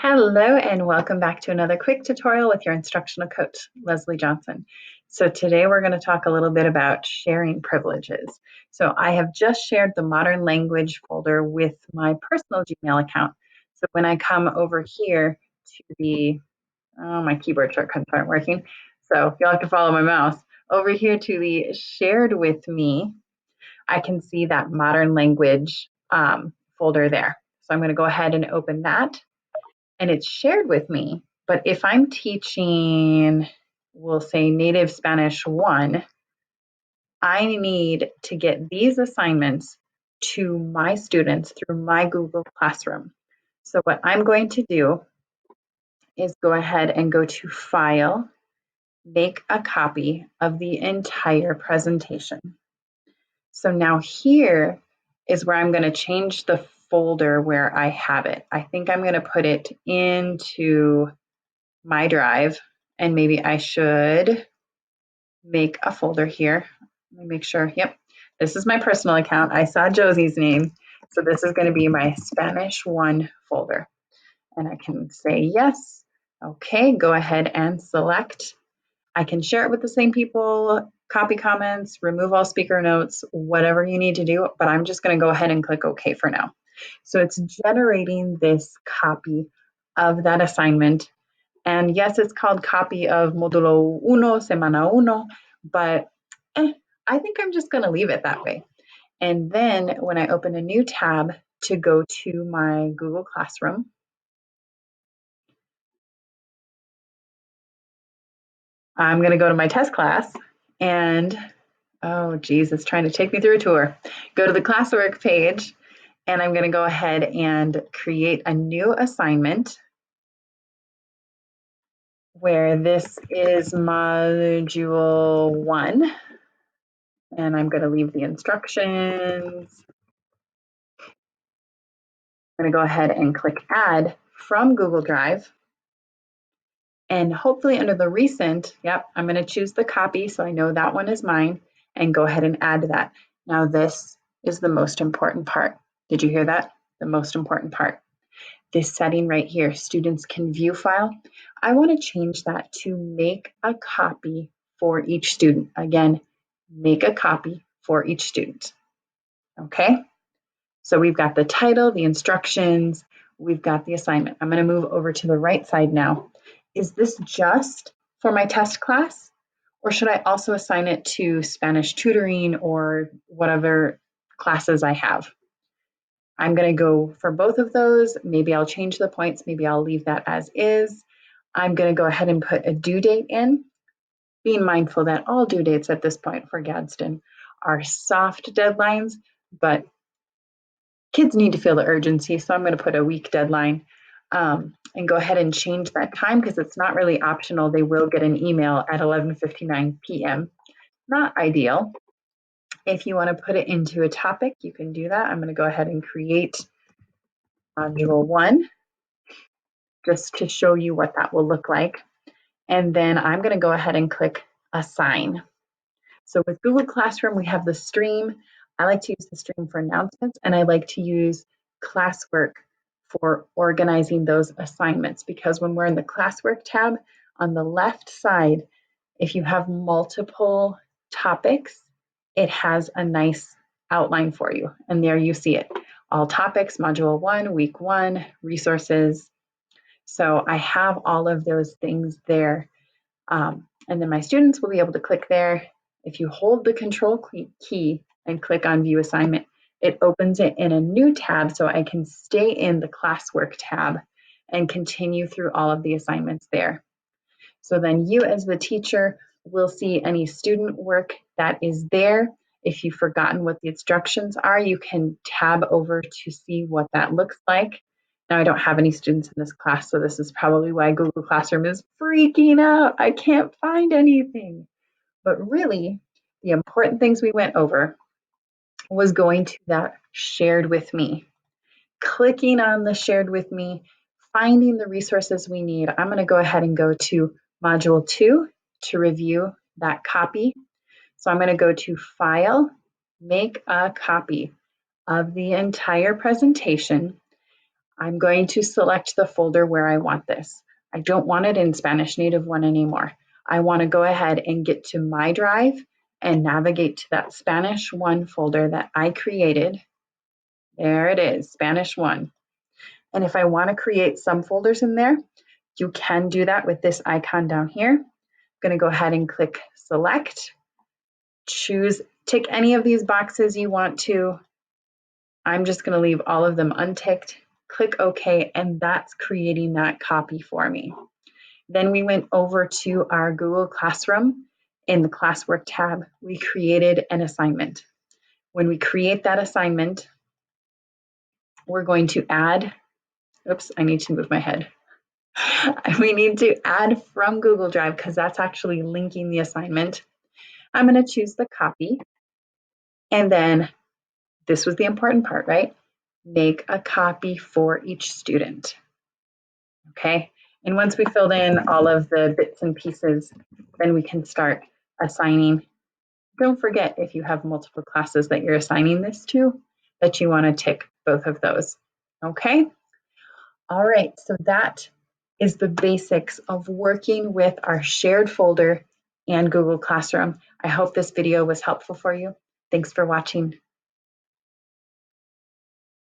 Hello and welcome back to another quick tutorial with your instructional coach, Leslie Johnson. So today we're going to talk a little bit about sharing privileges. So I have just shared the Modern Language folder with my personal Gmail account. So when I come over here to my keyboard shortcuts aren't working. So you'll have to follow my mouse. Over here to the shared with me, I can see that Modern Language folder there. So I'm going to go ahead and open that. And it's shared with me. But if I'm teaching, we'll say Native Spanish 1, I need to get these assignments to my students through my Google Classroom. So what I'm going to do is go ahead and go to File, make a copy of the entire presentation. So now here is where I'm going to change the folder where I have it. I think I'm going to put it into my drive, and maybe I should make a folder here. Let me make sure. Yep, this is my personal account. I saw Josie's name, so this is going to be my Spanish 1 folder. And I can say yes. Okay, go ahead and select. I can share it with the same people, copy comments, remove all speaker notes, whatever you need to do, but I'm just going to go ahead and click OK for now. So it's generating this copy of that assignment. And yes, it's called copy of Módulo Uno, Semana Uno, but I think I'm just going to leave it that way. And then when I open a new tab to go to my Google Classroom, I'm going to go to my test class and, oh geez, it's trying to take me through a tour. Go to the classwork page and I'm going to go ahead and create a new assignment where this is module 1. And I'm going to leave the instructions. I'm going to go ahead and click Add from Google Drive. And hopefully under the recent, I'm going to choose the copy so I know that one is mine and go ahead and add that. Now this is the most important part. Did you hear that? The most important part. This setting right here, students can view file. I want to change that to make a copy for each student. Again, make a copy for each student. Okay? So we've got the title, the instructions, we've got the assignment. I'm going to move over to the right side now. Is this just for my test class? Or should I also assign it to Spanish tutoring or whatever classes I have? I'm going to go for both of those. Maybe I'll change the points. Maybe I'll leave that as is. I'm going to go ahead and put a due date in, being mindful that all due dates at this point for Gadsden are soft deadlines, but kids need to feel the urgency, so I'm going to put a week deadline and go ahead and change that time because it's not really optional. They will get an email at 11:59 p.m. Not ideal. If you want to put it into a topic, you can do that. I'm going to go ahead and create module 1 just to show you what that will look like. And then I'm going to go ahead and click Assign. So with Google Classroom, we have the stream. I like to use the stream for announcements, and I like to use classwork for organizing those assignments because when we're in the classwork tab on the left side, if you have multiple topics, it has a nice outline for you. And there you see it. All topics, module 1, week 1, resources. So I have all of those things there. And then my students will be able to click there. If you hold the control key and click on view assignment, it opens it in a new tab so I can stay in the classwork tab and continue through all of the assignments there. So then you as the teacher will see any student work that is there. If you've forgotten what the instructions are, you can tab over to see what that looks like. Now, I don't have any students in this class, so this is probably why Google Classroom is freaking out. I can't find anything. But really, the important things we went over was going to that shared with me, clicking on the shared with me, finding the resources we need. I'm going to go ahead and go to module 2 to review that copy. So I'm going to go to File, Make a Copy of the entire presentation. I'm going to select the folder where I want this. I don't want it in Spanish Native 1 anymore. I want to go ahead and get to my drive and navigate to that Spanish 1 folder that I created. There it is, Spanish 1. And if I want to create some folders in there, you can do that with this icon down here. I'm going to go ahead and click select, tick any of these boxes you want to. I'm just going to leave all of them unticked. Click OK, and that's creating that copy for me. Then we went over to our Google Classroom. In the Classwork tab, we created an assignment. When we create that assignment, we're going to add, oops, I need to move my head. We need to add from Google Drive because that's actually linking the assignment. I'm going to choose the copy. And then this was the important part, right? Make a copy for each student. Okay. And once we filled in all of the bits and pieces, then we can start assigning. Don't forget, if you have multiple classes that you're assigning this to, that you want to tick both of those. Okay. All right. So that is the basics of working with our shared folder and Google Classroom. I hope this video was helpful for you. Thanks for watching.